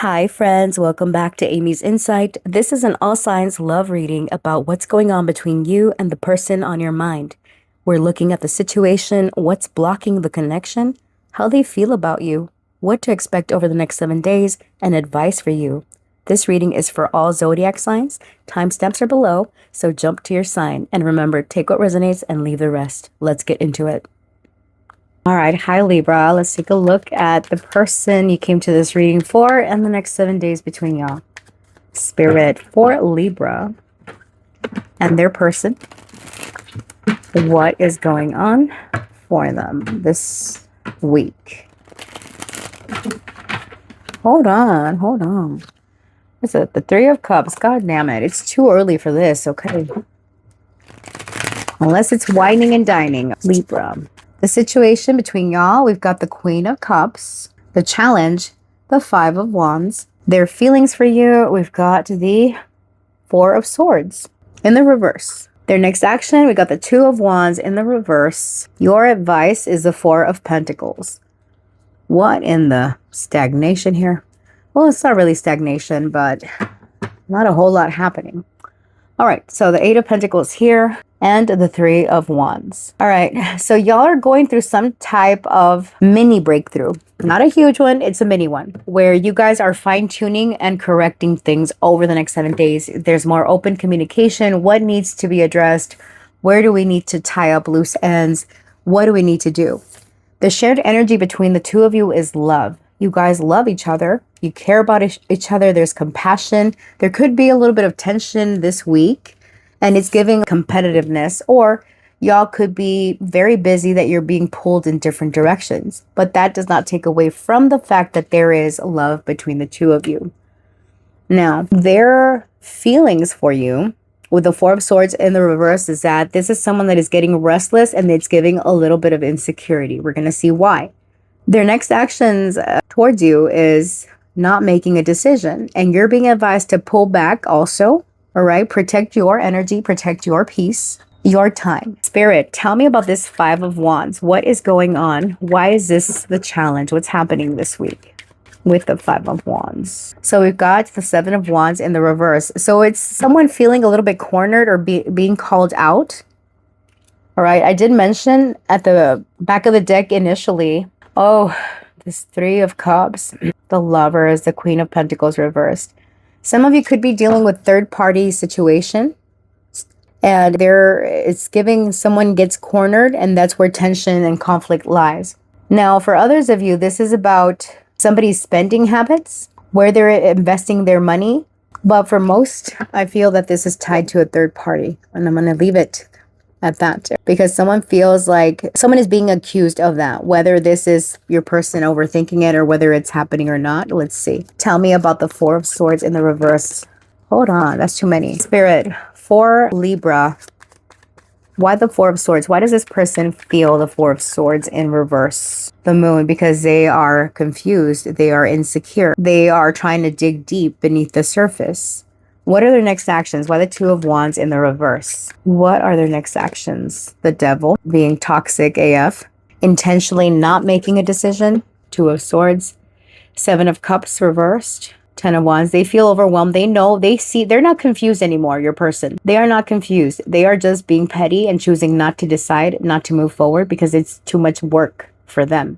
Hi, friends. Welcome back to Amy's Insight. This is an all signs love reading about what's going on between you and the person on your mind. We're looking at the situation, what's blocking the connection, how they feel about you, what to expect over the next 7 days, and advice for you. This reading is for all zodiac signs. Timestamps are below, so jump to your sign. And remember, take what resonates and leave the rest. Let's get into it. All right, hi Libra. Let's take a look at the person you came to this reading for and the next 7 days between y'all. Spirit for Libra and their person. What is going on for them this week? Hold on. What's it? The Three of Cups. God damn it. It's too early for this, okay? Unless it's whining and dining. Libra. The situation between y'all, we've got the Queen of Cups, the challenge, the Five of Wands. Their feelings for you, we've got the Four of Swords in the reverse. Their next action, we got the Two of Wands in the reverse. Your advice is the Four of Pentacles. What in the stagnation here? Well, it's not really stagnation, but not a whole lot happening. All right, so the Eight of Pentacles here and the Three of Wands. All right, so y'all are going through some type of mini breakthrough. Not a huge one, it's a mini one, where you guys are fine-tuning and correcting things over the next 7 days. There's more open communication. What needs to be addressed? Where do we need to tie up loose ends? What do we need to do? The shared energy between the two of you is love. You guys love each other. You care about each other. There's compassion. There could be a little bit of tension this week, and it's giving competitiveness, or y'all could be very busy that you're being pulled in different directions. But that does not take away from the fact that there is love between the two of you. Now, their feelings for you with the Four of Swords in the reverse is that this is someone that is getting restless and it's giving a little bit of insecurity. We're going to see why. Their next actions towards you is not making a decision, and you're being advised to pull back also. All right, protect your energy, protect your peace, your time. Spirit, tell me about this Five of Wands. What is going on? Why is this the challenge? What's happening this week with the Five of Wands? So we've got the Seven of Wands in the reverse. So it's someone feeling a little bit cornered or being called out. All right, I did mention at the back of the deck initially, oh, this Three of Cups, the Lovers, the Queen of Pentacles reversed. Some of you could be dealing with third-party situation, and it's giving someone gets cornered, and that's where tension and conflict lies. Now, for others of you, this is about somebody's spending habits, where they're investing their money. But for most, I feel that this is tied to a third party, and I'm going to leave it at that, because someone feels like someone is being accused of that, whether this is your person overthinking it or whether it's happening or not. Let's see. Tell me about the Four of Swords in the reverse. Hold on, that's too many. Spirit, for Libra, why the Four of Swords? Why does this person feel the Four of Swords in reverse? The Moon, because they are confused, they are insecure, they are trying to dig deep beneath the surface. What are their next actions? Why the Two of Wands in the reverse? What are their next actions? The Devil, being toxic AF, intentionally not making a decision. Two of Swords, Seven of Cups reversed, Ten of Wands. They feel overwhelmed. They know, they see, they're not confused anymore, your person. They are not confused. They are just being petty and choosing not to decide, not to move forward because it's too much work for them.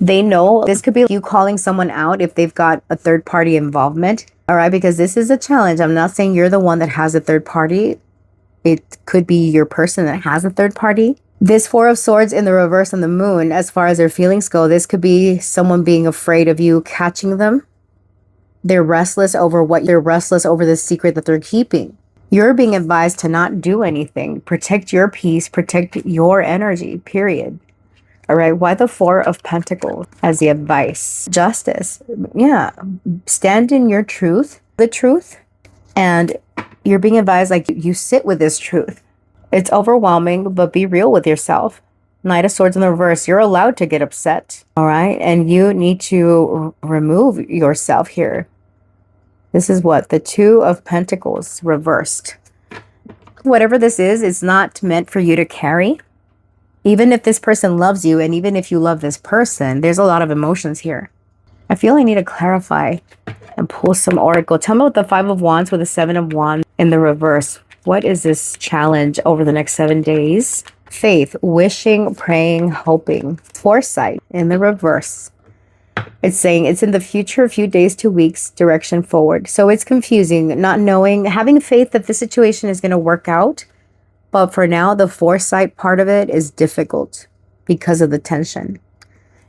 They know this could be you calling someone out if they've got a third party involvement. All right, because this is a challenge. I'm not saying you're the one that has a third party. It could be your person that has a third party. This Four of Swords in the reverse on the Moon, as far as their feelings go, this could be someone being afraid of you catching them. They're restless over the secret that they're keeping. You're being advised to not do anything. Protect your peace, protect your energy, period. All right, why the Four of Pentacles as the advice? Justice. Yeah, stand in your truth, the truth, and you're being advised like you sit with this truth. It's overwhelming, but be real with yourself. Knight of Swords in the reverse, you're allowed to get upset, all right? And you need to remove yourself here. This is what? The Two of Pentacles reversed. Whatever this is, it's not meant for you to carry. Even if this person loves you, and even if you love this person, there's a lot of emotions here. I feel I need to clarify and pull some oracle. Tell me about the Five of Wands with the Seven of Wands in the reverse. What is this challenge over the next 7 days? Faith, wishing, praying, hoping. Foresight in the reverse. It's saying it's in the future, a few days to weeks, direction forward. So it's confusing, not knowing, having faith that the situation is going to work out. But for now, the foresight part of it is difficult because of the tension.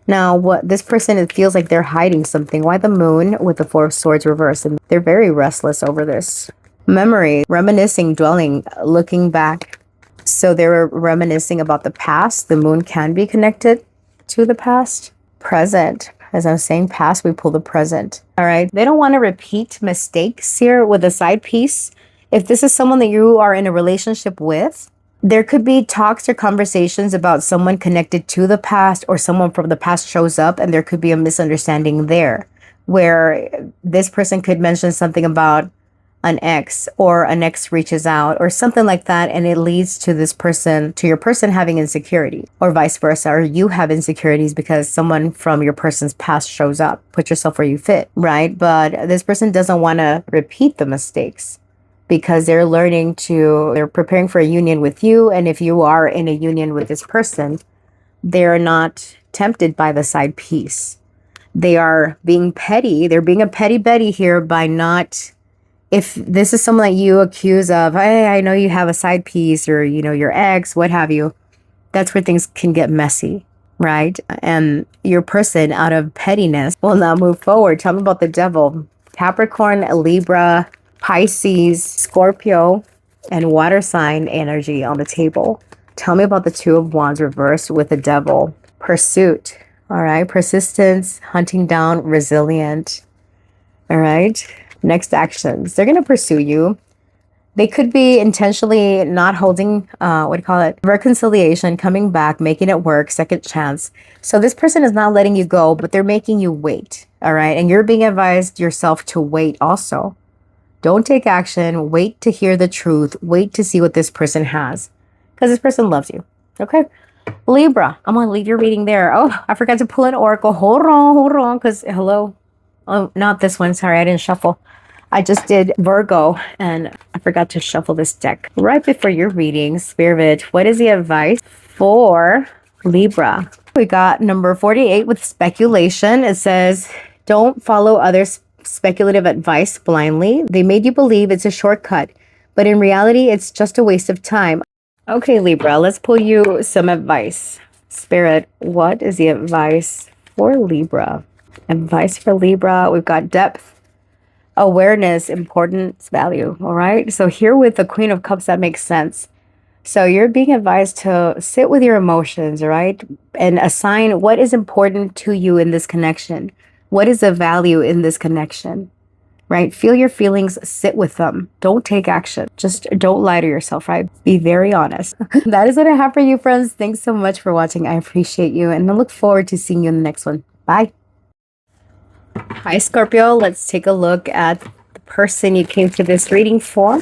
Now, what this person, it feels like they're hiding something. Why the Moon with the Four of Swords reversed? And they're very restless over this. Memory, reminiscing, dwelling, looking back. So they're reminiscing about the past. The Moon can be connected to the past. Present. As I was saying, past, we pull the present. All right. They don't want to repeat mistakes here with a side piece. If this is someone that you are in a relationship with, there could be talks or conversations about someone connected to the past, or someone from the past shows up, and there could be a misunderstanding there where this person could mention something about an ex, or an ex reaches out or something like that, and it leads to this person, to your person having insecurity, or vice versa, or you have insecurities because someone from your person's past shows up. Put yourself where you fit, right? But this person doesn't want to repeat the mistakes, because they're they're preparing for a union with you. And if you are in a union with this person, they're not tempted by the side piece. They are being petty. They're being a petty Betty here by not, if this is someone that you accuse of, hey, I know you have a side piece, or, your ex, what have you, that's where things can get messy, right? And your person, out of pettiness, will not move forward. Tell me about the Devil. Capricorn, Libra, Pisces, Scorpio, and water sign energy on the table. Tell me about the Two of Wands reversed with the Devil. Pursuit. All right. Persistence, hunting down, resilient. All right. Next actions. They're going to pursue you. They could be intentionally not holding, reconciliation, coming back, making it work, second chance. So this person is not letting you go, but they're making you wait. All right. And you're being advised yourself to wait also. Don't take action. Wait to hear the truth. Wait to see what this person has, because this person loves you. Okay. Libra, I'm going to leave your reading there. Oh, I forgot to pull an oracle. Hold on. Because hello. Oh, not this one. Sorry, I didn't shuffle. I just did Virgo, and I forgot to shuffle this deck. Right before your reading, Spirit, what is the advice for Libra? We got number 48 with speculation. It says, don't follow others' speculative advice blindly. They made you believe it's a shortcut, but in reality, it's just a waste of time. Okay, Libra, let's pull you some advice. Spirit, what is the advice for Libra? Advice for Libra. We've got depth, awareness, importance, value. All right. So here with the Queen of Cups, that makes sense. So you're being advised to sit with your emotions, all right, and assign what is important to you in this connection. What is the value in this connection, right? Feel your feelings, sit with them. Don't take action. Just don't lie to yourself, right? Be very honest. That is what I have for you, friends. Thanks so much for watching. I appreciate you, and I look forward to seeing you in the next one. Bye. Hi, Scorpio. Let's take a look at the person you came to this reading for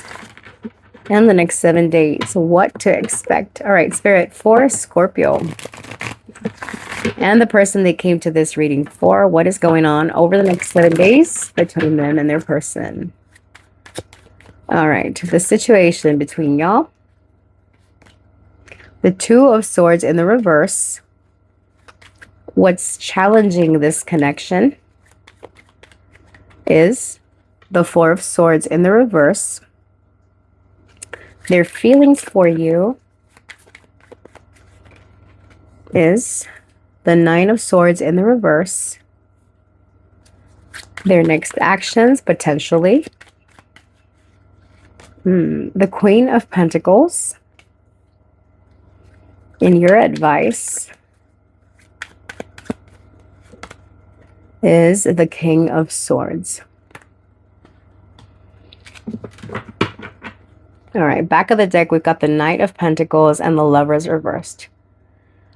and the next 7 days. What to expect. All right, Spirit, for Scorpio and the person they came to this reading for, what is going on over the next 7 days between them and their person. All right, the situation between y'all. The Two of Swords in the reverse. What's challenging this connection is the Four of Swords in the reverse. Their feelings for you is the Nine of Swords in the reverse. Their next actions, potentially. The Queen of Pentacles. In your advice is the King of Swords. All right, back of the deck, we've got the Knight of Pentacles and the Lovers reversed.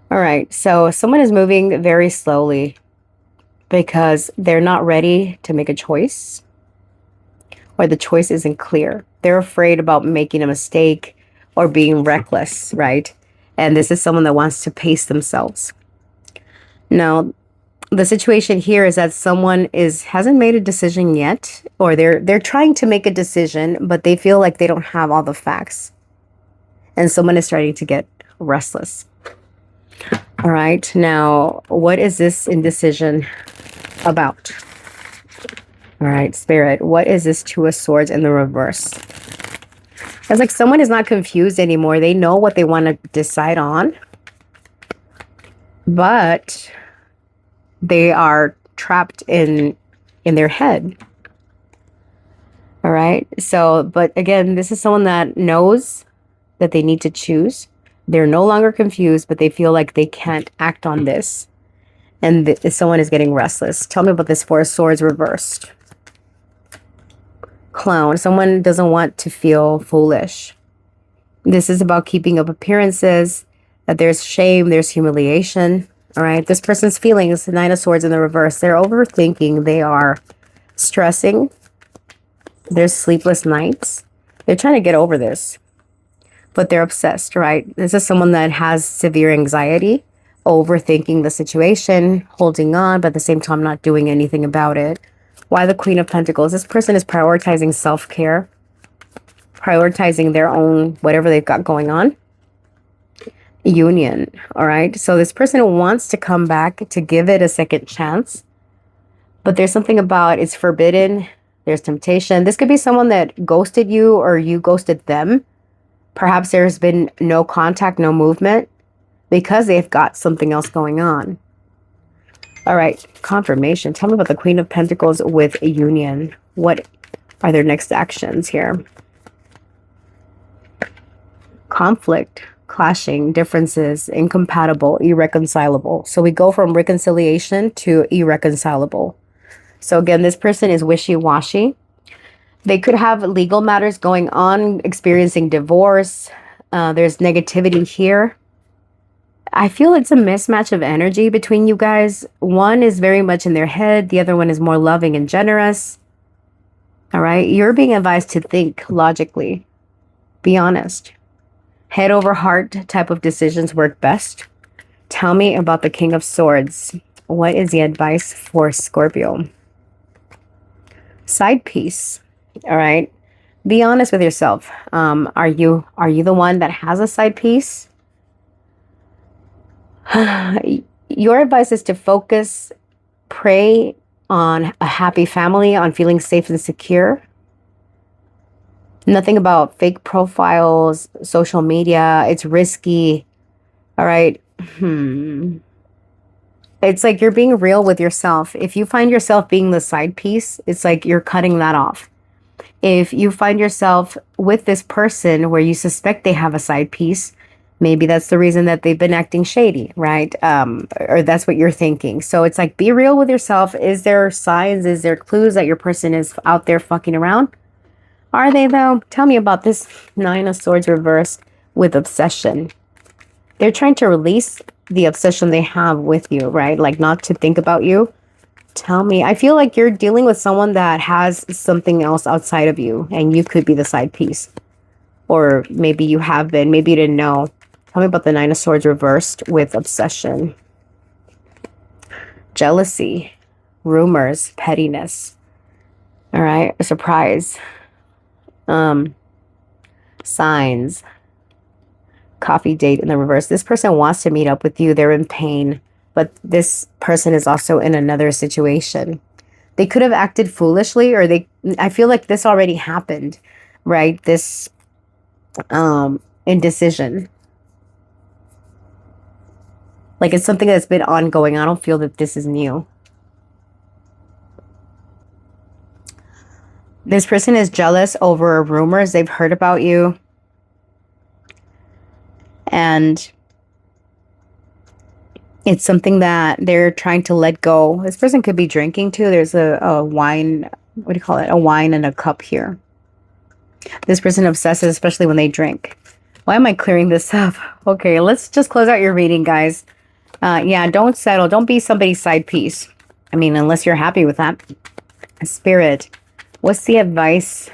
All right, so someone is moving very slowly because they're not ready to make a choice, or the choice isn't clear. They're afraid about making a mistake or being reckless, right? And this is someone that wants to pace themselves. Now, The situation here is that someone hasn't made a decision yet, or they're trying to make a decision, but they feel like they don't have all the facts. And someone is starting to get restless. All right, now what is this indecision about? All right, Spirit, what is this Two of Swords in the reverse? It's like someone is not confused anymore. They know what they want to decide on, but they are trapped in their head. All right. So, but again, this is someone that knows that they need to choose. They're no longer confused, but they feel like they can't act on this. And someone is getting restless. Tell me about this Four of Swords reversed. Clown. Someone doesn't want to feel foolish. This is about keeping up appearances, that there's shame, there's humiliation. All right. This person's feelings, the Nine of Swords in the reverse. They're overthinking. They are stressing. There's sleepless nights. They're trying to get over this, but they're obsessed, right? This is someone that has severe anxiety, overthinking the situation, holding on, but at the same time not doing anything about it. Why the Queen of Pentacles? This person is prioritizing self-care, prioritizing their own, whatever they've got going on. Union, all right? So this person wants to come back to give it a second chance, but there's something about it's forbidden. There's temptation. This could be someone that ghosted you or you ghosted them. Perhaps there's been no contact, no movement because they've got something else going on. All right, confirmation. Tell me about the Queen of Pentacles with a union. What are their next actions here? Conflict, clashing, differences, incompatible, irreconcilable. So we go from reconciliation to irreconcilable. So again, this person is wishy-washy. They could have legal matters going on, experiencing divorce. There's negativity here. I feel it's a mismatch of energy between you guys. One is very much in their head. The other one is more loving and generous. All right. You're being advised to think logically. Be honest. Head over heart type of decisions work best. Tell me about the King of Swords. What is the advice for Scorpio? Side piece. All right. Be honest with yourself. Are you the one that has a side piece? Your advice is to focus, pray on a happy family, on feeling safe and secure. Nothing about fake profiles, social media. It's risky. All right. It's like you're being real with yourself. If you find yourself being the side piece, it's like you're cutting that off. If you find yourself with this person where you suspect they have a side piece, maybe that's the reason that they've been acting shady, right? Or that's what you're thinking. So it's like, be real with yourself. Is there signs? Is there clues that your person is out there fucking around? Are they though? Tell me about this Nine of Swords reversed with obsession. They're trying to release the obsession they have with you, right? Like not to think about you. Tell me. I feel like you're dealing with someone that has something else outside of you and you could be the side piece. Or maybe you have been. Maybe you didn't know. Tell me about the Nine of Swords reversed with obsession. Jealousy, rumors, pettiness. All right, a surprise. Signs. Coffee date in the reverse. This person wants to meet up with you. They're in pain, but this person is also in another situation. They could have acted foolishly, or I feel like this already happened, right? This indecision. Like it's something that's been ongoing. I don't feel that this is new. This person is jealous over rumors they've heard about you. And it's something that they're trying to let go. This person could be drinking too. There's a wine, what do you call it? A wine in a cup here. This person obsesses, especially when they drink. Why am I clearing this up? Okay, let's just close out your reading, guys. Yeah, don't settle. Don't be somebody's side piece. I mean, unless you're happy with that. Spirit, what's the advice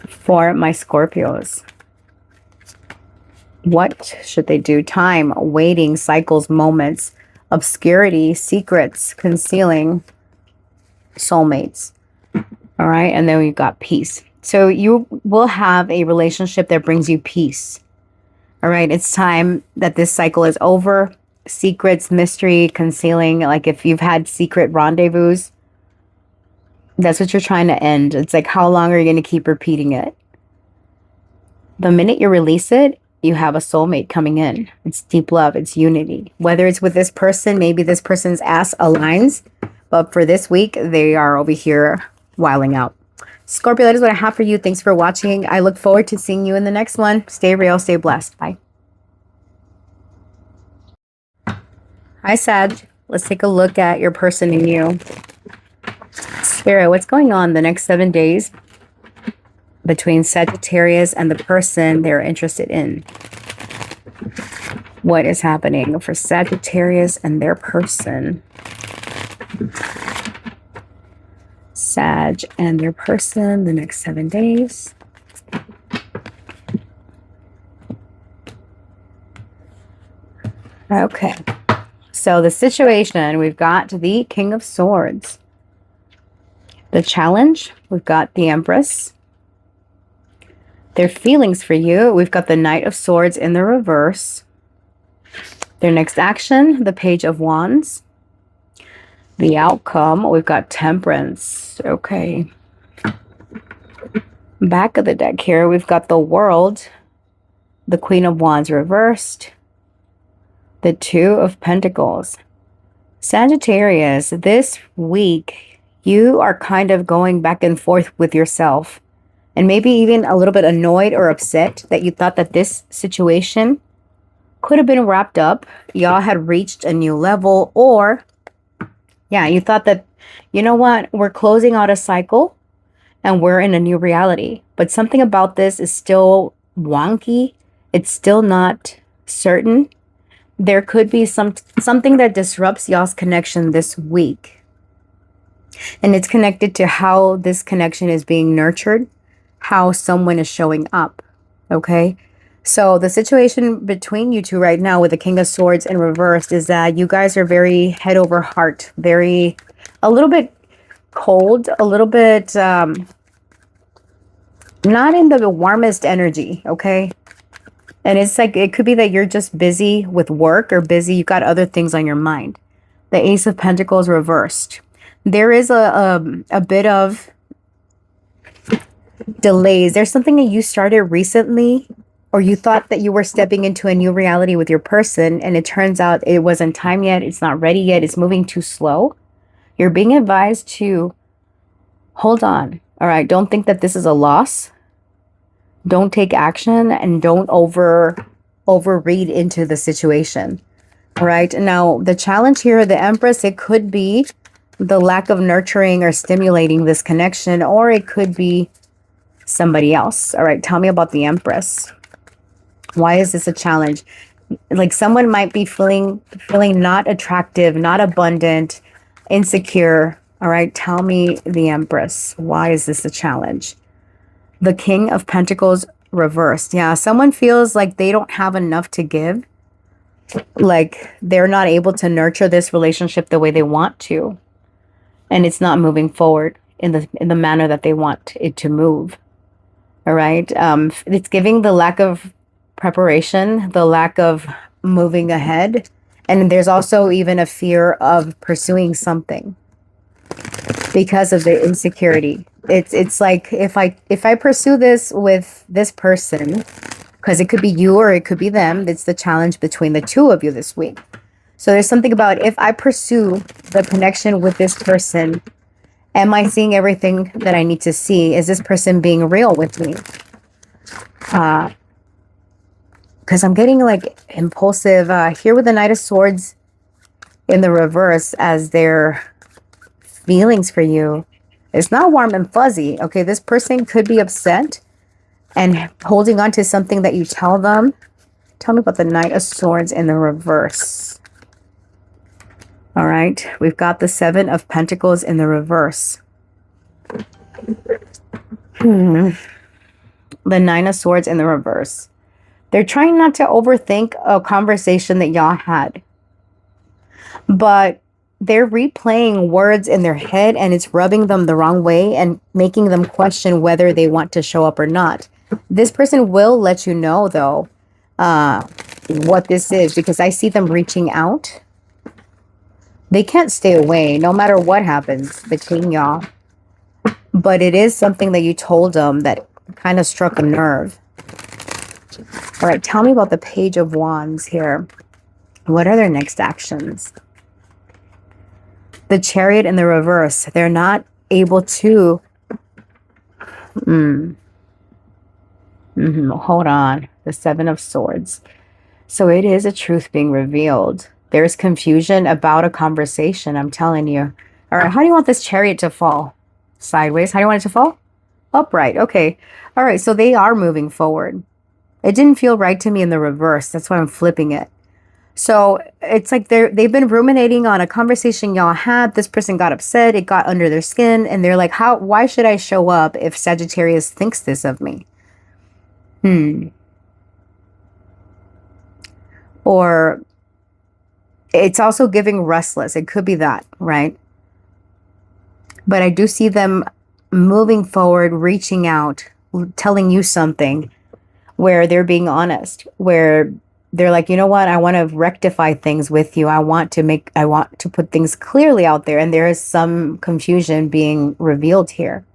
for my Scorpios? What should they do? Time, waiting, cycles, moments, obscurity, secrets, concealing, soulmates. All right. And then we've got peace. So you will have a relationship that brings you peace. All right. It's time that this cycle is over. Secrets, mystery, concealing. Like if you've had secret rendezvous, that's what you're trying to end. It's like, how long are you going to keep repeating it? The minute you release it, you have a soulmate coming in. It's deep love. It's unity. Whether it's with this person, maybe this person's ass aligns. But for this week, they are over here wilding out. Scorpio, that is what I have for you. Thanks for watching. I look forward to seeing you in the next one. Stay real. Stay blessed. Bye. Hi, Sag. Let's take a look at your person and you. Spirit, what's going on the next 7 days between Sagittarius and the person they're interested in? What is happening for Sagittarius and their person? Sag and their person the next 7 days. Okay. So the situation, we've got the King of Swords. The challenge, we've got the Empress. Their feelings for you, we've got the Knight of Swords in the reverse. Their next action, the Page of Wands. The outcome, we've got Temperance. Okay. Back of the deck here, we've got the World. The Queen of Wands reversed. The Two of Pentacles. Sagittarius, this week, you are kind of going back and forth with yourself and maybe even a little bit annoyed or upset that you thought that this situation could have been wrapped up. Y'all had reached a new level, or yeah, you thought that, you know what, we're closing out a cycle and we're in a new reality. But something about this is still wonky. It's still not certain. There could be something that disrupts y'all's connection this week. And it's connected to how this connection is being nurtured, how someone is showing up. Okay. So the situation between you two right now with the King of Swords in reversed is that you guys are very head over heart, a little bit cold, a little bit, not in the warmest energy. Okay. And it's like, it could be that you're just busy with work or busy. You've got other things on your mind. The Ace of Pentacles reversed. There is a bit of delays. There's something that you started recently, or you thought that you were stepping into a new reality with your person, and it turns out it wasn't time yet. It's not ready yet. It's moving too slow. You're being advised to hold on. All right. Don't think that this is a loss. Don't take action, and don't overread into the situation. All right. Now, the challenge here, the Empress, it could be the lack of nurturing or stimulating this connection, or it could be somebody else. All right. Tell me about the Empress. Why is this a challenge? Like someone might be feeling not attractive, not abundant, insecure. All right. Tell me the Empress. Why is this a challenge? The King of Pentacles reversed. Yeah. Someone feels like they don't have enough to give. Like they're not able to nurture this relationship the way they want to. And it's not moving forward in the manner that they want it to move. All right. It's giving the lack of preparation, the lack of moving ahead. And there's also even a fear of pursuing something because of the insecurity. It's like, if I pursue this with this person, because it could be you or it could be them, it's the challenge between the two of you this week. So there's something about, if I pursue the connection with this person, am I seeing everything that I need to see? Is this person being real with me? Because I'm getting like impulsive here with the Knight of Swords in the reverse as their feelings for you. It's not warm and fuzzy. Okay, this person could be upset and holding on to something that you tell them. Tell me about the Knight of Swords in the reverse. All right, we've got the Seven of Pentacles in the reverse. The Nine of Swords in the reverse. They're trying not to overthink a conversation that y'all had. but they're replaying words in their head and it's rubbing them the wrong way and making them question whether they want to show up or not. This person will let you know, though, what this is, because I see them reaching out. They can't stay away no matter what happens between y'all. But it is something that you told them that kind of struck a nerve. All right, tell me about the Page of Wands here. What are their next actions? The Chariot in the reverse. They're not able to... Hold on. The Seven of Swords. So it is a truth being revealed. There's confusion about a conversation, I'm telling you. All right, how do you want this Chariot to fall? Sideways. How do you want it to fall? Upright. Okay. All right, so they are moving forward. It didn't feel right to me in the reverse. That's why I'm flipping it. So it's like they've been ruminating on a conversation y'all had. This person got upset. It got under their skin. And they're like, why should I show up if Sagittarius thinks this of me? Or it's also giving restless. It could be that, right? But I do see them moving forward, reaching out, telling you something where they're being honest, where they're like, you know what? I want to rectify things with you. I want to put things clearly out there. And there is some confusion being revealed here,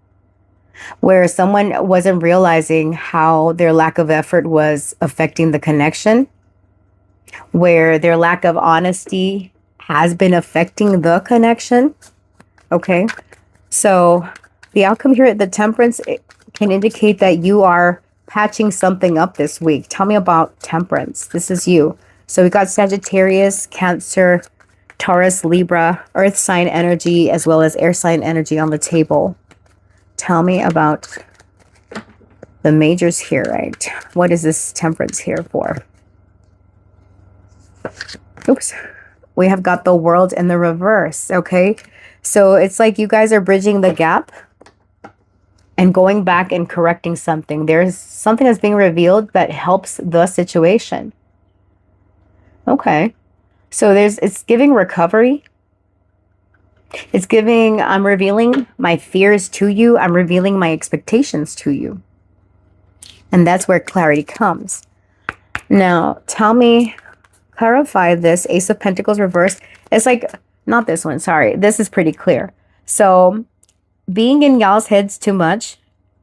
where someone wasn't realizing how their lack of effort was affecting the connection, where their lack of honesty has been affecting the connection. Okay. So the outcome here at the Temperance, it can indicate that you are patching something up this week. Tell me about Temperance. This is you. So we got Sagittarius, Cancer, Taurus, Libra, Earth sign energy, as well as air sign energy on the table. Tell me about the majors here, right? What is this Temperance here for? Oops. We have got the World in the reverse, okay? So it's like you guys are bridging the gap and going back and correcting something. There's something that's being revealed that helps the situation. Okay. So it's giving recovery. It's giving, I'm revealing my fears to you. I'm revealing my expectations to you. And that's where clarity comes. Now, tell me, clarify this Ace of Pentacles reverse. It's like, not this one, sorry. This is pretty clear. So being in y'all's heads too much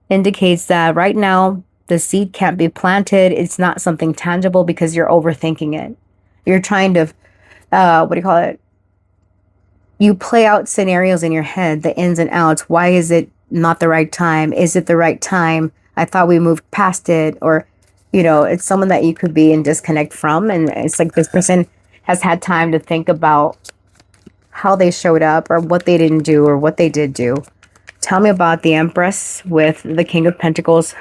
indicates that right now the seed can't be planted. It's not something tangible because you're overthinking it. You're trying to, what do you call it? You play out scenarios in your head, the ins and outs. Why is it not the right time? Is it the right time? I thought we moved past it. Or, you know, it's someone that you could be in disconnect from. And it's like this person has had time to think about how they showed up or what they didn't do or what they did do. Tell me about the Empress with the King of Pentacles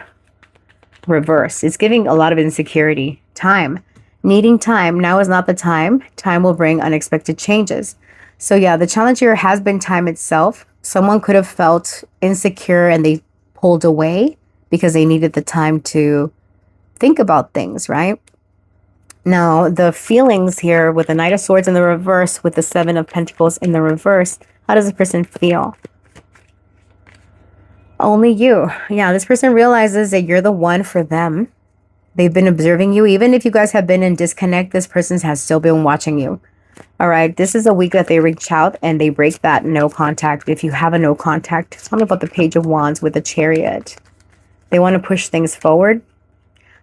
reverse. It's giving a lot of insecurity. Time. Needing time. Now is not the time. Time will bring unexpected changes. So yeah, the challenge here has been time itself. Someone could have felt insecure and they pulled away because they needed the time to think about things, right? Now, the feelings here with the Knight of Swords in the reverse, with the Seven of Pentacles in the reverse, how does this person feel? Only you. Yeah, this person realizes that you're the one for them. They've been observing you. Even if you guys have been in disconnect, this person has still been watching you. All right, this is a week that they reach out and they break that no contact. If you have a no contact, tell me about the Page of Wands with the Chariot. They want to push things forward.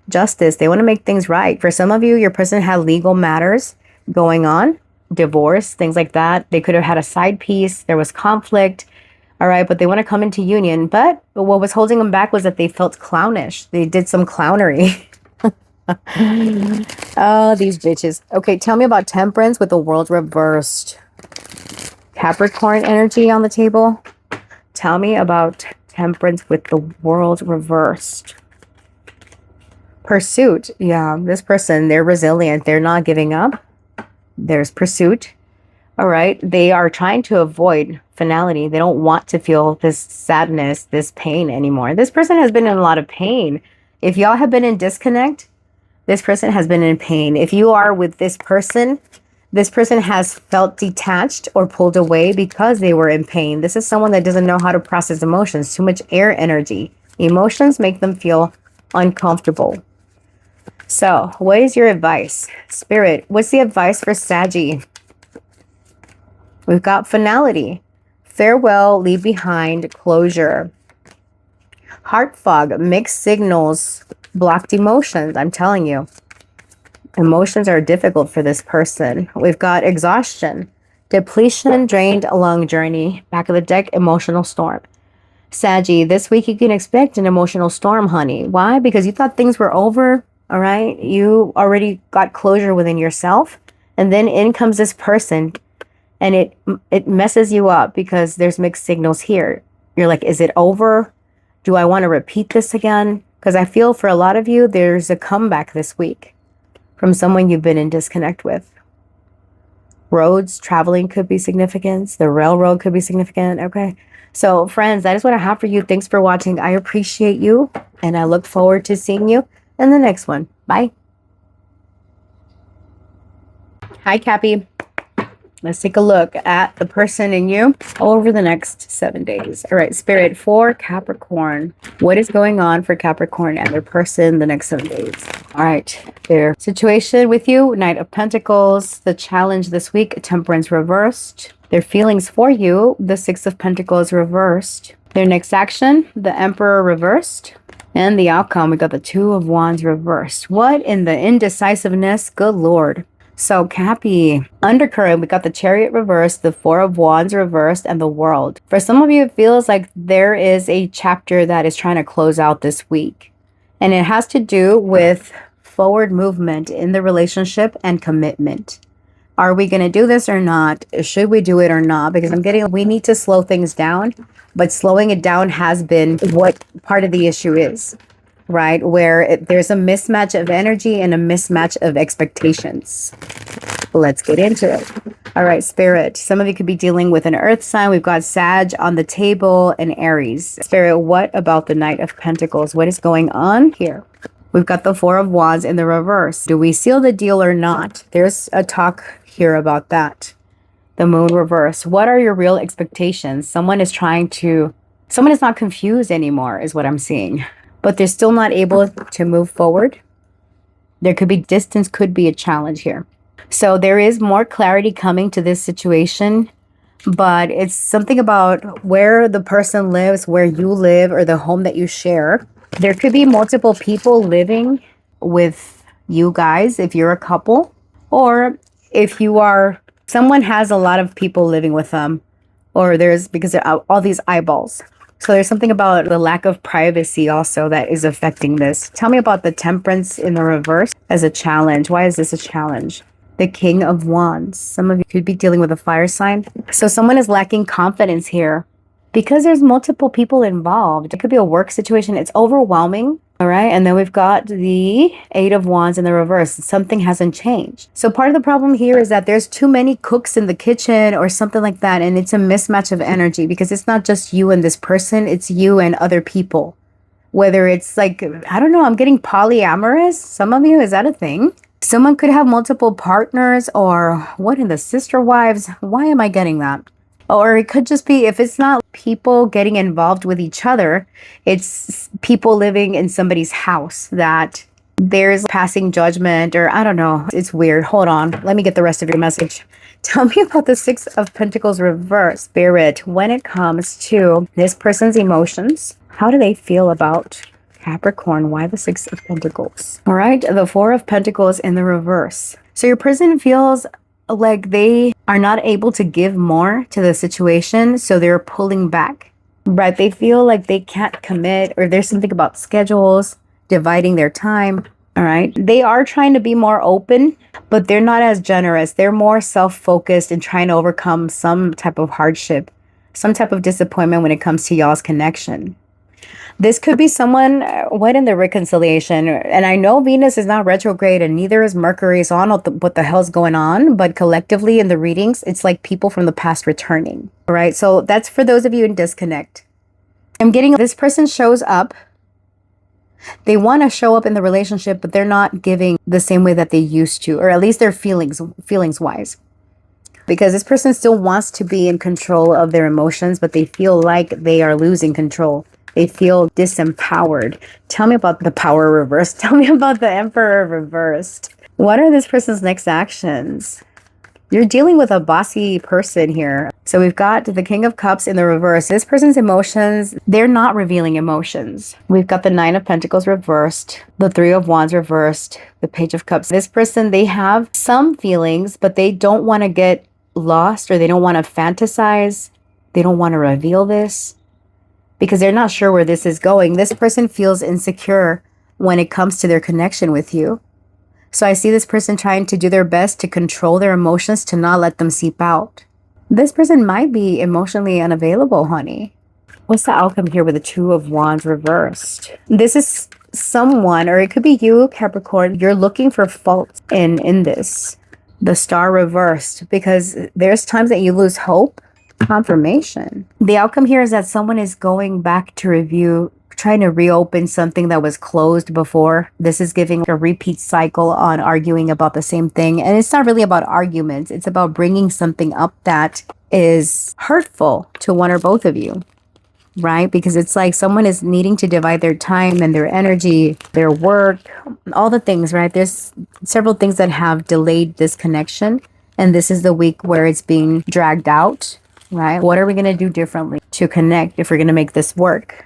Justice. They want to make things right. For some of you, your person had legal matters going on, divorce, things like that. They could have had a side piece. There was conflict. All right, but they want to come into union. But what was holding them back was that they felt clownish. They did some clownery. Oh, these bitches. Okay, tell me about Temperance with the World reversed. Capricorn energy on the table. Tell me about Temperance with the World reversed. Pursuit. Yeah, this person, they're resilient. They're not giving up. There's pursuit. All right. They are trying to avoid finality. They don't want to feel this sadness, this pain anymore. This person has been in a lot of pain. If y'all have been in disconnect, this person has been in pain. If you are with this person, This person has felt detached or pulled away because they were in pain. This is someone that doesn't know how to process emotions. Too much air energy. Emotions make them feel uncomfortable. So, what is your advice? Spirit, what's the advice for Saggy? We've got finality. Farewell, leave behind, closure. Heart fog, mixed signals, blocked emotions. I'm telling you. Emotions are difficult for this person. We've got exhaustion, depletion, drained, a long journey. Back of the deck, emotional storm. Saggy, this week you can expect an emotional storm, honey. Why? Because you thought things were over, all right? You already got closure within yourself. And then in comes this person, and it messes you up because there's mixed signals here. You're like, is it over? Do I want to repeat this again? Because I feel for a lot of you, there's a comeback this week from someone you've been in disconnect with. Roads, traveling could be significant. The railroad could be significant. Okay. So friends, that is what I have for you. Thanks for watching. I appreciate you. And I look forward to seeing you in the next one. Bye. Hi, Cappy. Let's take a look at the person in you over the next 7 days. All right, Spirit, for Capricorn. What is going on for Capricorn and their person the next 7 days? All right, their situation with you, Knight of Pentacles. The challenge this week, Temperance reversed. Their feelings for you, the Six of Pentacles reversed. Their next action, the Emperor reversed. And the outcome, we got the Two of Wands reversed. What in the indecisiveness? Good Lord. So Cappy, undercurrent, we got the Chariot reversed, the Four of Wands reversed, and the World. For some of you, it feels like there is a chapter that is trying to close out this week. And it has to do with forward movement in the relationship and commitment. Are we going to do this or not? Should we do it or not? Because we need to slow things down, but slowing it down has been what part of the issue is. Right? Where there's a mismatch of energy and a mismatch of expectations. Let's get into it. All right, Spirit. Some of you could be dealing with an earth sign. We've got Sag on the table and Aries. Spirit, what about the Knight of Pentacles? What is going on here? We've got the Four of Wands in the reverse. Do we seal the deal or not? There's a talk here about that. The Moon reverse. What are your real expectations? Someone is not confused anymore is what I'm seeing. But they're still not able to move forward. There could be distance, could be a challenge here. So there is more clarity coming to this situation, but it's something about where the person lives, where you live, or the home that you share. There could be multiple people living with you guys if you're a couple, or if you are, someone has a lot of people living with them, or because there are all these eyeballs. So there's something about the lack of privacy also that is affecting this. Tell me about the Temperance in the reverse as a challenge. Why is this a challenge? The King of Wands. Some of you could be dealing with a fire sign. So someone is lacking confidence here because there's multiple people involved. It could be a work situation. It's overwhelming. All right. And then we've got the Eight of Wands in the reverse. Something hasn't changed. So part of the problem here is that there's too many cooks in the kitchen or something like that. And it's a mismatch of energy because it's not just you and this person. It's you and other people. Whether it's like, I don't know, I'm getting polyamorous. Some of you, is that a thing? Someone could have multiple partners, or what in the sister wives? Why am I getting that? Or it could just be, if it's not people getting involved with each other, it's people living in somebody's house that there's passing judgment, or I don't know. It's weird. Hold on. Let me get the rest of your message. Tell me about the Six of Pentacles reverse. Spirit, when it comes to this person's emotions, how do they feel about Capricorn? Why the Six of Pentacles? All right. The Four of Pentacles in the reverse. So your person feels like they are not able to give more to the situation, so they're pulling back, right? They feel like they can't commit, or there's something about schedules, dividing their time. All right. They are trying to be more open, but they're not as generous. They're more self-focused and trying to overcome some type of hardship, some type of disappointment when it comes to y'all's connection. This could be someone, what in the reconciliation? And I know Venus is not retrograde and neither is Mercury, so I don't know what the hell's going on. But collectively in the readings, it's like people from the past returning. All right. So that's for those of you in disconnect. I'm getting this person shows up They want to show up in the relationship, but they're not giving the same way that they used to, or at least their feelings wise. Because this person still wants to be in control of their emotions, but they feel like they are losing control. They feel disempowered. Tell me about the power reversed. Tell me about the Emperor reversed. What are this person's next actions? You're dealing with a bossy person here. So we've got the King of Cups in the reverse. This person's emotions, they're not revealing emotions. We've got the Nine of Pentacles reversed, the Three of Wands reversed, the Page of Cups. This person, they have some feelings, but they don't want to get lost, or they don't want to fantasize. They don't want to reveal this because they're not sure where this is going. This person feels insecure when it comes to their connection with you. So I see this person trying to do their best to control their emotions, to not let them seep out. This person might be emotionally unavailable, honey. What's the outcome here with the Two of Wands reversed? This is someone, or it could be you, Capricorn. You're looking for faults in this. The Star reversed, because there's times that you lose hope. Confirmation. The outcome here is that someone is going back to review, trying to reopen something that was closed before. This is giving a repeat cycle on arguing about the same thing. And it's not really about arguments. It's about bringing something up that is hurtful to one or both of you, right? Because it's like someone is needing to divide their time and their energy, their work, all the things, right? There's several things that have delayed this connection. And this is the week where it's being dragged out, right? What are we going to do differently to connect if we're going to make this work?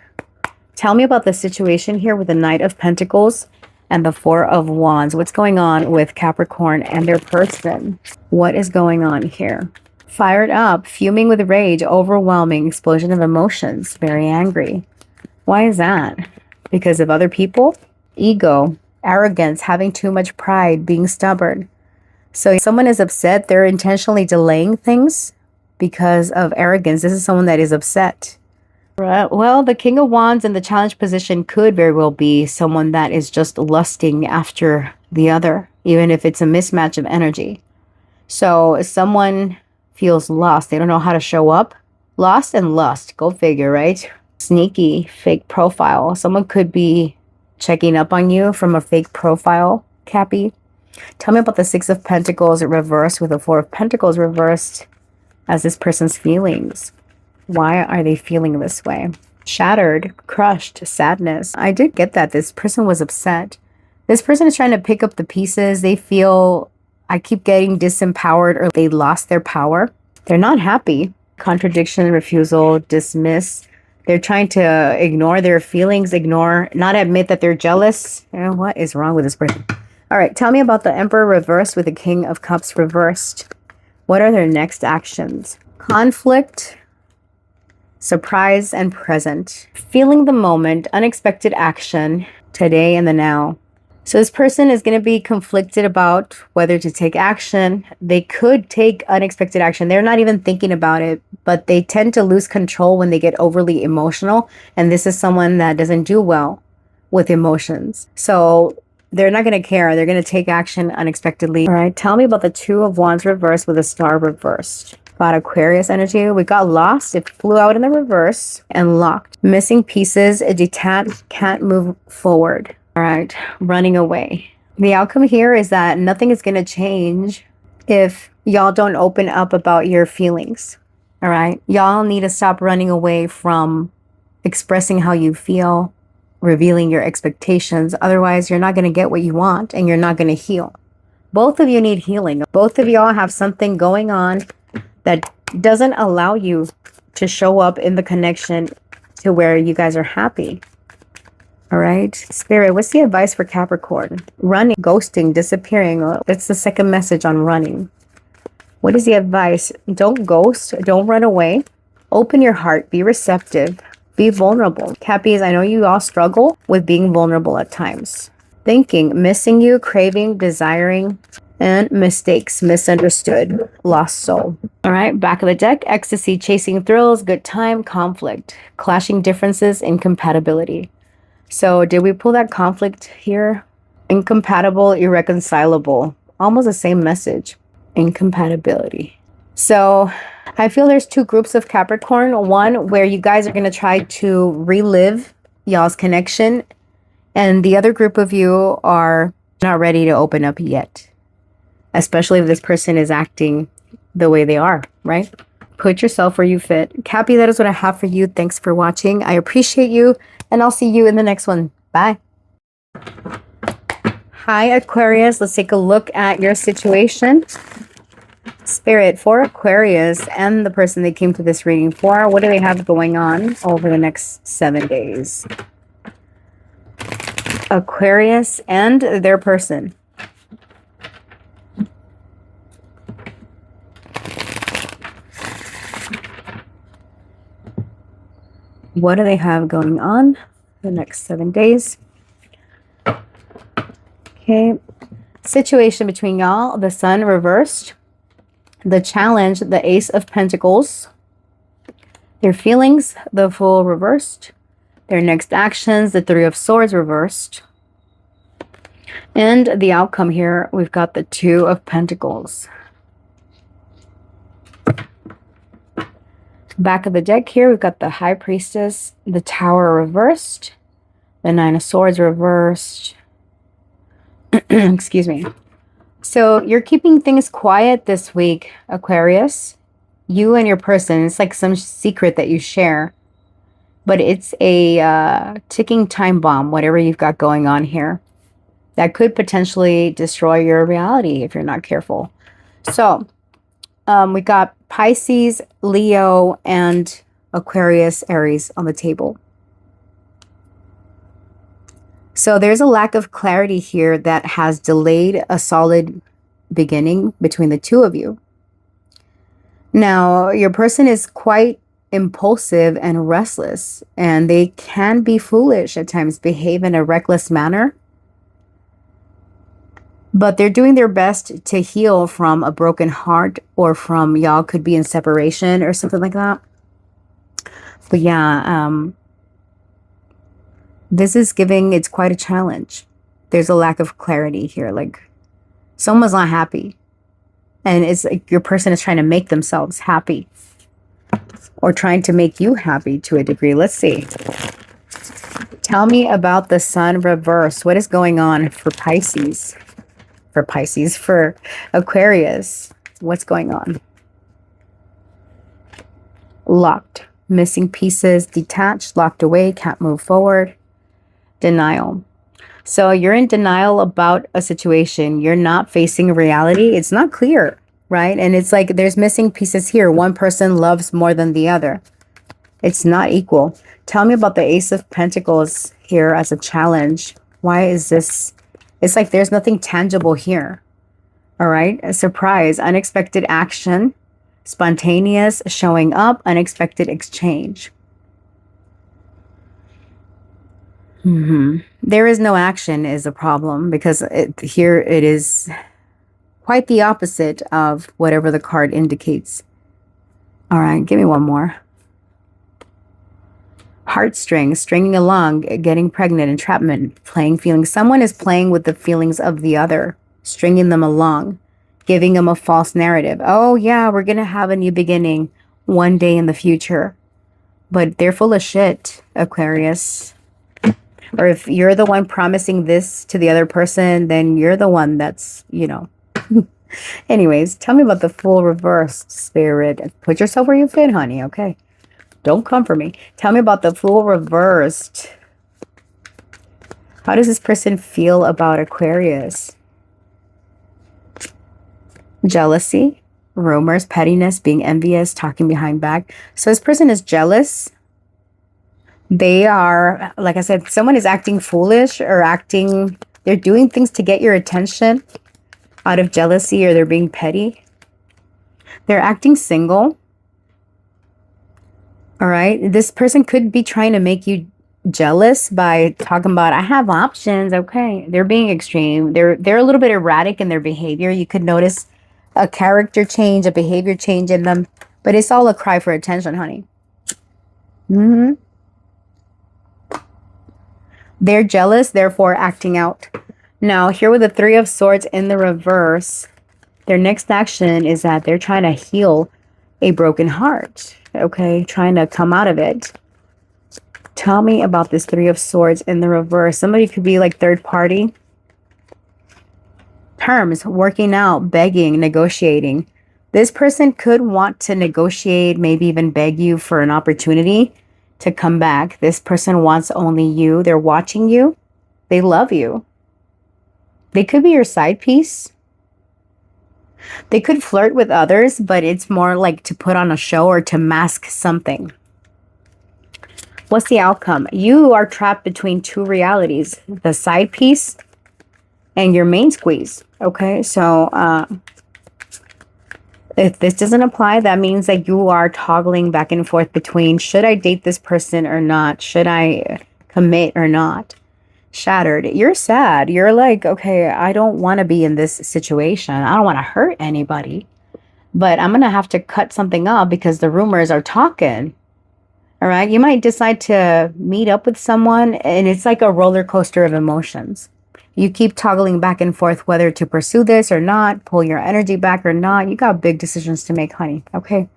Tell me about the situation here with the Knight of Pentacles and the Four of Wands. What's going on with Capricorn and their person? What is going on here? Fired up, fuming with rage, overwhelming, explosion of emotions, very angry. Why is that? Because of other people? Ego, arrogance, having too much pride, being stubborn. So if someone is upset, they're intentionally delaying things because of arrogance. This is someone that is upset. Right. Well, the King of Wands in the challenge position could very well be someone that is just lusting after the other, even if it's a mismatch of energy. So if someone feels lost, they don't know how to show up. Lost and lust, go figure, right? Sneaky, fake profile. Someone could be checking up on you from a fake profile, Cappy. Tell me about the Six of Pentacles reversed with the Four of Pentacles reversed as this person's feelings. Why are they feeling this way? Shattered, crushed, sadness. I did get that. This person was upset. This person is trying to pick up the pieces. They feel, I keep getting disempowered, or they lost their power. They're not happy. Contradiction, refusal, dismiss. They're trying to ignore their feelings, not admit that they're jealous. What is wrong with this person? All right, tell me about the Emperor reversed with the King of Cups reversed. What are their next actions? Conflict, surprise, and present. Feeling the moment, unexpected action, today and the now. So this person is going to be conflicted about whether to take action. They could take unexpected action. They're not even thinking about it, but they tend to lose control when they get overly emotional. And this is someone that doesn't do well with emotions. So they're not going to care. They're going to take action unexpectedly. All right. Tell me about the Two of Wands reversed with a Star reversed. Got Aquarius energy. We got lost. It flew out in the reverse and locked. Missing pieces. Detached. Can't move forward. All right. Running away. The outcome here is that nothing is going to change if y'all don't open up about your feelings. All right. Y'all need to stop running away from expressing how you feel, revealing your expectations. Otherwise, you're not going to get what you want and you're not going to heal. Both of you need healing. Both of y'all have something going on that doesn't allow you to show up in the connection to where you guys are happy. All right. Spirit, what's the advice for Capricorn? Running, ghosting, disappearing. That's the second message on running. What is the advice? Don't ghost. Don't run away. Open your heart. Be receptive. Be vulnerable. Cappies, I know you all struggle with being vulnerable at times. Thinking, missing you, craving, desiring, and mistakes, misunderstood, lost soul. All right, back of the deck, ecstasy, chasing thrills, good time, conflict, clashing differences, incompatibility. So did we pull that conflict here? Incompatible, irreconcilable, almost the same message, incompatibility. So I feel there's two groups of Capricorn. One where you guys are going to try to relive y'all's connection And the other group of you are not ready to open up yet, especially if this person is acting the way they are, right? Put yourself where you fit. Cappy, that is what I have for you. Thanks for watching. I appreciate you, and I'll see you in the next one. Bye. Hi, Aquarius. Let's take a look at your situation. Spirit, for Aquarius and the person they came to this reading for, what do they have going on over the next 7 days? Aquarius and their person. What do they have going on the next 7 days? Okay. Situation between y'all, the Sun reversed. The challenge, the Ace of Pentacles. Their feelings, the Fool reversed. Their next actions, the Three of Swords reversed. And the outcome here, we've got the Two of Pentacles. Back of the deck here, we've got the High Priestess, the Tower reversed, the Nine of Swords reversed. Excuse me. So you're keeping things quiet this week, Aquarius. You and your person, it's like some secret that you share. But it's a ticking time bomb, whatever you've got going on here. That could potentially destroy your reality if you're not careful. So we got Pisces, Leo, and Aquarius, Aries on the table. So there's a lack of clarity here that has delayed a solid beginning between the two of you. Now, your person is quite impulsive and restless, and they can be foolish at times, behave in a reckless manner. But they're doing their best to heal from a broken heart, or from y'all could be in separation or something like that. But yeah, this is giving, it's quite a challenge. There's a lack of clarity here. Like someone's not happy. And it's like your person is trying to make themselves happy. Or trying to make you happy to a degree. Let's see. Tell me about the Sun reverse. What is going on for Pisces? For Aquarius. What's going on? Locked. Missing pieces. Detached. Locked away. Can't move forward. Denial. So you're in denial about a situation. You're not facing reality. It's not clear, right? And it's like there's missing pieces here. One person loves more than the other. It's not equal. Tell me about the Ace of Pentacles here as a challenge. Why is this? It's like there's nothing tangible here. All right. A surprise, unexpected action, spontaneous showing up, unexpected exchange. There is no action is a problem, because here it is quite the opposite of whatever the card indicates. All right, give me one more. Heartstrings, stringing along, getting pregnant, entrapment, playing feelings. Someone is playing with the feelings of the other, stringing them along, giving them a false narrative. Oh yeah, we're going to have a new beginning one day in the future. But they're full of shit, Aquarius. Or if you're the one promising this to the other person, then you're the one that's, you know. Anyways, tell me about the Fool reversed, Spirit. Put yourself where you fit, honey, okay? Don't come for me. Tell me about the Fool reversed. How does this person feel about Aquarius? Jealousy, rumors, pettiness, being envious, talking behind back. So this person is jealous. They are, like I said, someone is acting foolish or they're doing things to get your attention out of jealousy, or they're being petty. They're acting single. All right. This person could be trying to make you jealous by talking about, I have options. Okay. They're being extreme. They're a little bit erratic in their behavior. You could notice a character change, a behavior change in them, but it's all a cry for attention, honey. They're jealous, therefore acting out. Now, here with the Three of Swords in the reverse, their next action is that they're trying to heal a broken heart. Okay, trying to come out of it. Tell me about this Three of Swords in the reverse. Somebody could be like third party. Terms, working out, begging, negotiating. This person could want to negotiate, maybe even beg you for an opportunity to come back. This person wants only you. They're watching you. They love you. They could be your side piece. They could flirt with others, but it's more like to put on a show or to mask something. What's the outcome? You are trapped between two realities, the side piece and your main squeeze. Okay, so if this doesn't apply, that means that you are toggling back and forth between, should I date this person or not? Should I commit or not? Shattered. You're sad. You're like, okay, I don't want to be in this situation. I don't want to hurt anybody, but I'm going to have to cut something up because the rumors are talking. All right. You might decide to meet up with someone and it's like a roller coaster of emotions. You keep toggling back and forth whether to pursue this or not, pull your energy back or not. You got big decisions to make, honey. Okay.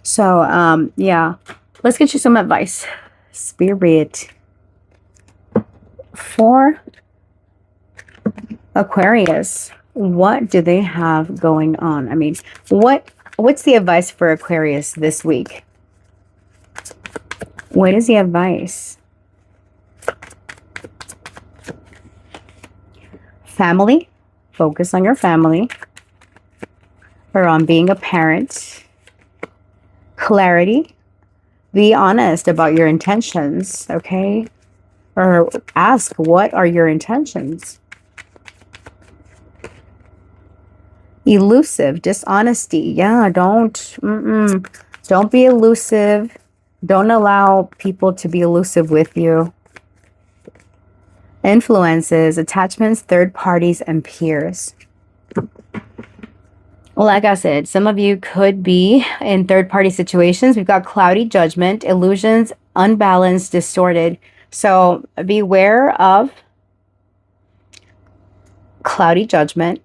So, yeah, let's get you some advice. Spirit. For Aquarius, what do they have going on? I mean, what's the advice for Aquarius this week? What is the advice? Family. Focus on your family. Or on being a parent. Clarity. Be honest about your intentions, okay? Or ask, what are your intentions? Elusive, dishonesty. Yeah, don't be elusive. Don't allow people to be elusive with you. Influences, attachments, third parties, and peers. Well, like I said, some of you could be in third party situations. We've got cloudy judgment, illusions, unbalanced, distorted. So beware of cloudy judgment.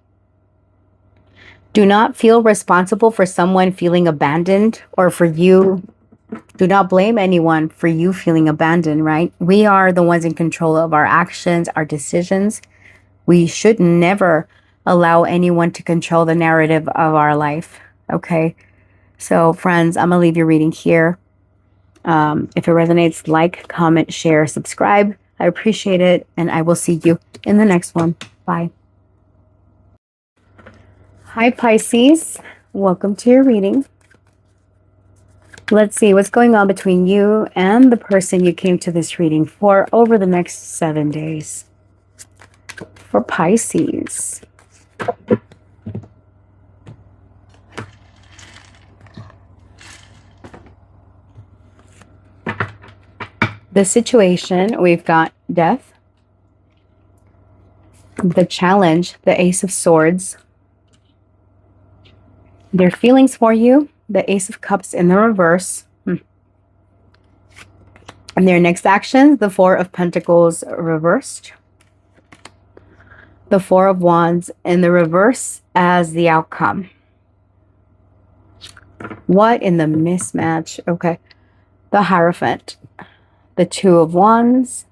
Do not feel responsible for someone feeling abandoned or for you. Do not blame anyone for you feeling abandoned, right? We are the ones in control of our actions, our decisions. We should never allow anyone to control the narrative of our life, okay? So, friends, I'm going to leave your reading here. If it resonates, like, comment, share, subscribe. I appreciate it, and I will see you in the next one. Bye. Hi, Pisces. Welcome to your reading. Let's see what's going on between you and the person you came to this reading for over the next 7 days. For Pisces. The situation, we've got death, the challenge, the Ace of Swords, their feelings for you, the Ace of Cups in the reverse, and their next actions, the Four of Pentacles reversed, the Four of Wands in the reverse as the outcome. What in the mismatch? Okay, the Hierophant. The Two of Wands,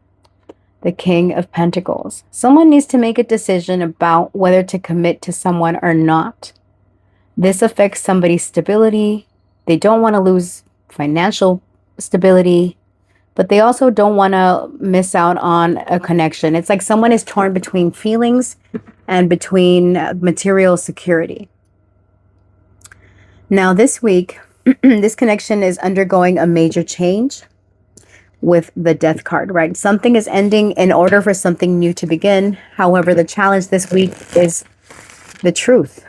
the King of Pentacles. Someone needs to make a decision about whether to commit to someone or not. This affects somebody's stability. They don't want to lose financial stability, but they also don't want to miss out on a connection. It's like someone is torn between feelings and between material security. Now this week, this connection is undergoing a major change. With the Death card, right? Something is ending in order for something new to begin. However, the challenge this week is the truth,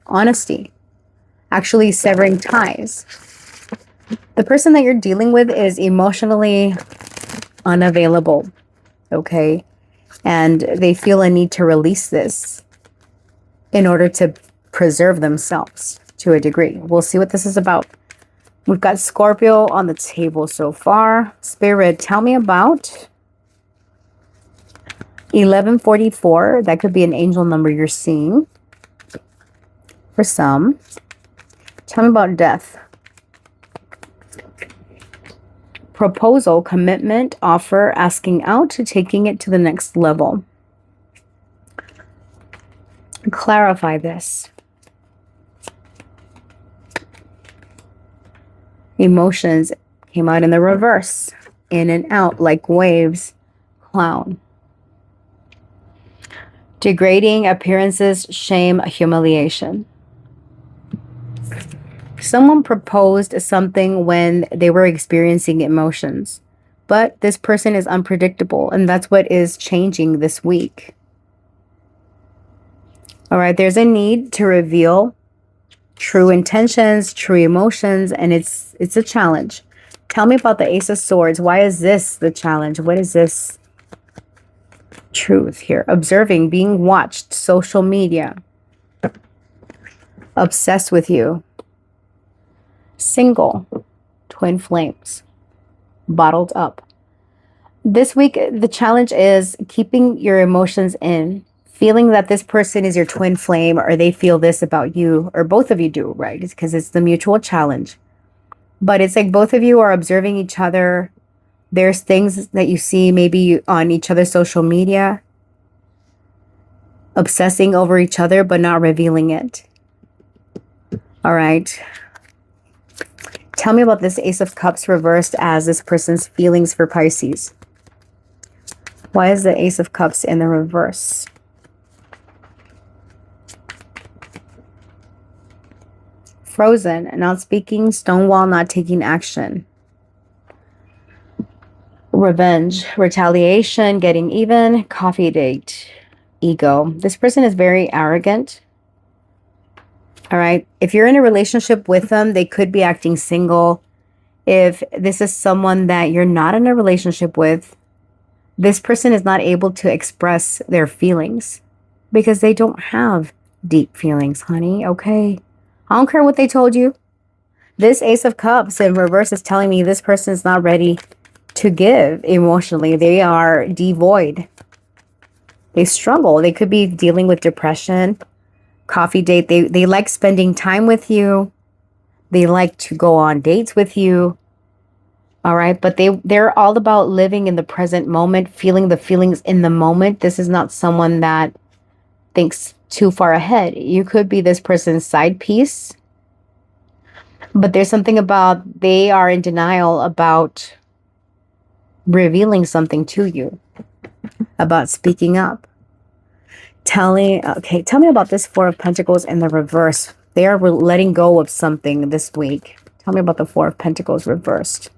honesty, actually severing ties. The person that you're dealing with is emotionally unavailable, okay? And they feel a need to release this in order to preserve themselves to a degree. We'll see what this is about. We've got Scorpio on the table so far. Spirit, tell me about 1144. That could be an angel number you're seeing. For some. Tell me about death. proposal, commitment, offer, asking out, to taking it to the next level. Clarify this. Emotions came out in the reverse. In and out like waves. Clown. Degrading appearances, shame, humiliation. Someone proposed something when they were experiencing emotions, but this person is unpredictable, and that's what is changing this week. All right, there's a need to reveal true intentions, true emotions, and it's a challenge. Tell me about the Ace of Swords. Why is this the challenge? What is this truth here? Observing, being watched, social media, obsessed with you, single, twin flames, bottled up. This week, the challenge is keeping your emotions in, feeling that this person is your twin flame, or they feel this about you, or both of you do, right? It's because it's the mutual challenge. But it's like both of you are observing each other. There's things that you see maybe on each other's social media, obsessing over each other, but not revealing it. All right. Tell me about this Ace of Cups reversed as this person's feelings for Pisces. Why is the Ace of Cups in the reverse? Frozen, not speaking, stonewall, not taking action. Revenge, retaliation, getting even, coffee date, ego. This person is very arrogant. All right. If you're in a relationship with them, they could be acting single. If this is someone that you're not in a relationship with, this person is not able to express their feelings because they don't have deep feelings, honey. Okay. I don't care what they told you. This Ace of Cups in reverse is telling me this person is not ready to give emotionally. They are devoid. They struggle. They could be dealing with depression. Coffee date. They like spending time with you. They like to go on dates with you. All right. But they're all about living in the present moment, feeling the feelings in the moment. This is not someone that thinks too far ahead. You could be this person's side piece. But there's something about they are in denial about revealing something to you, about speaking up. Tell me about this Four of Pentacles in the reverse. They are letting go of something this week. Tell me about the Four of Pentacles reversed.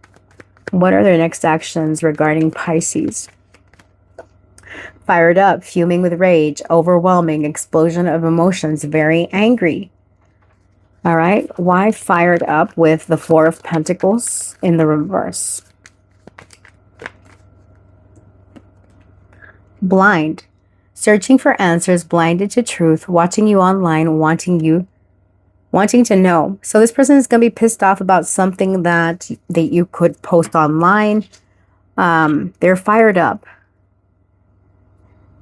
What are their next actions regarding Pisces? Fired up, fuming with rage, overwhelming, explosion of emotions, very angry. All right. Why fired up with the Four of Pentacles in the reverse? Blind. Searching for answers, blinded to truth, watching you online, wanting to know. So this person is going to be pissed off about something that you could post online. They're fired up.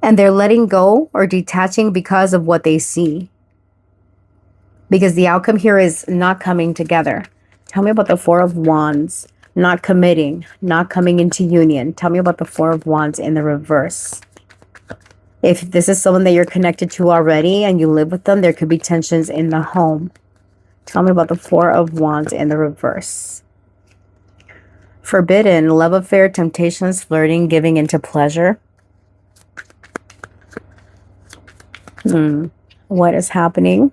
And they're letting go or detaching because of what they see. Because the outcome here is not coming together. Tell me about the Four of Wands. Not committing, not coming into union. Tell me about the Four of Wands in the reverse. If this is someone that you're connected to already and you live with them, there could be tensions in the home. Tell me about the Four of Wands in the reverse. Forbidden, love affair, temptations, flirting, giving into pleasure. What is happening?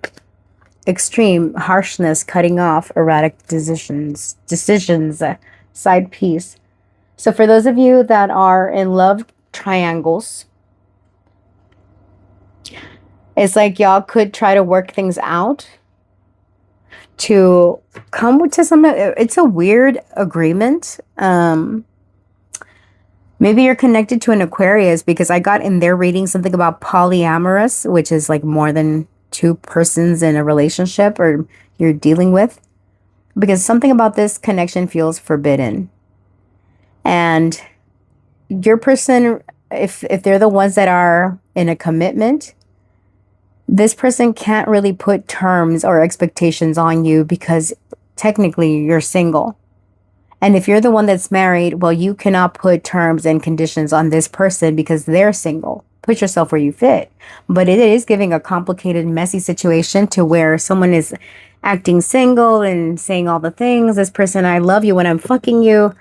Extreme, harshness, cutting off, erratic decisions, side piece. So for those of you that are in love triangles, it's like y'all could try to work things out to come to some, it's a weird agreement. Maybe you're connected to an Aquarius, because I got in their reading something about polyamorous, which is like more than two persons in a relationship or you're dealing with, because something about this connection feels forbidden. And your person, if they're the ones that are in a commitment, this person can't really put terms or expectations on you because technically you're single. And if you're the one that's married, well, you cannot put terms and conditions on this person because they're single. Put yourself where you fit. But it is giving a complicated, messy situation to where someone is acting single and saying all the things. This person, I love you when I'm fucking you.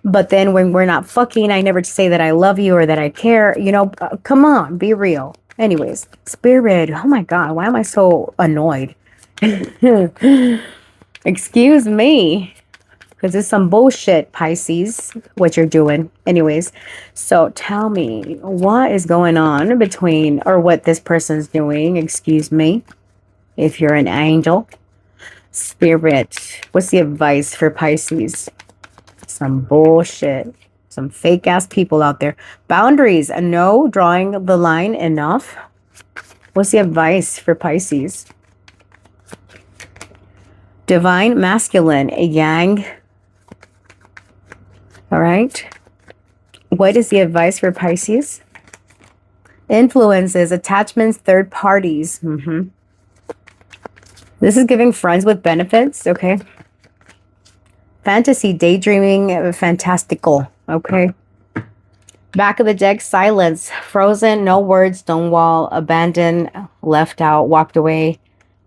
But then when we're not fucking, I never say that I love you or that I care. You know, come on, be real. Anyways, Spirit. Oh my God, why am I so annoyed? Excuse me. Because it's some bullshit, Pisces, what you're doing. Anyways, so tell me, what is going on between, or what this person's doing, excuse me, if you're an angel. Spirit, what's the advice for Pisces? Some bullshit. Some fake-ass people out there. Boundaries, no, drawing the line, enough. What's the advice for Pisces? Divine masculine, a yang. All right. What is the advice for Pisces? Influences, attachments, third parties. This is giving friends with benefits. Okay. Fantasy, daydreaming, fantastical. Okay. Back of the deck, silence, frozen, no words, stonewall, abandoned, left out, walked away,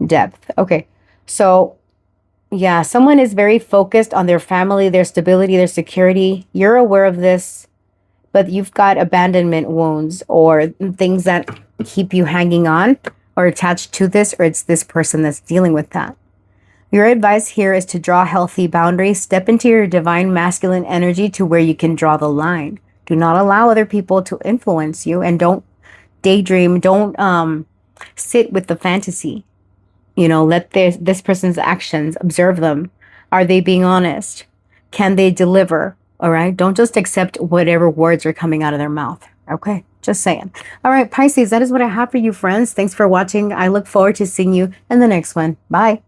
depth. Okay. So yeah, someone is very focused on their family, their stability, their security. You're aware of this, but you've got abandonment wounds or things that keep you hanging on or attached to this, or it's this person that's dealing with that. Your advice here is to draw healthy boundaries. Step into your divine masculine energy to where you can draw the line. Do not allow other people to influence you, and don't daydream. Don't sit with the fantasy. You know, let this person's actions, observe them. Are they being honest? Can they deliver? All right. Don't just accept whatever words are coming out of their mouth. Okay. Just saying. All right, Pisces, that is what I have for you, friends. Thanks for watching. I look forward to seeing you in the next one. Bye.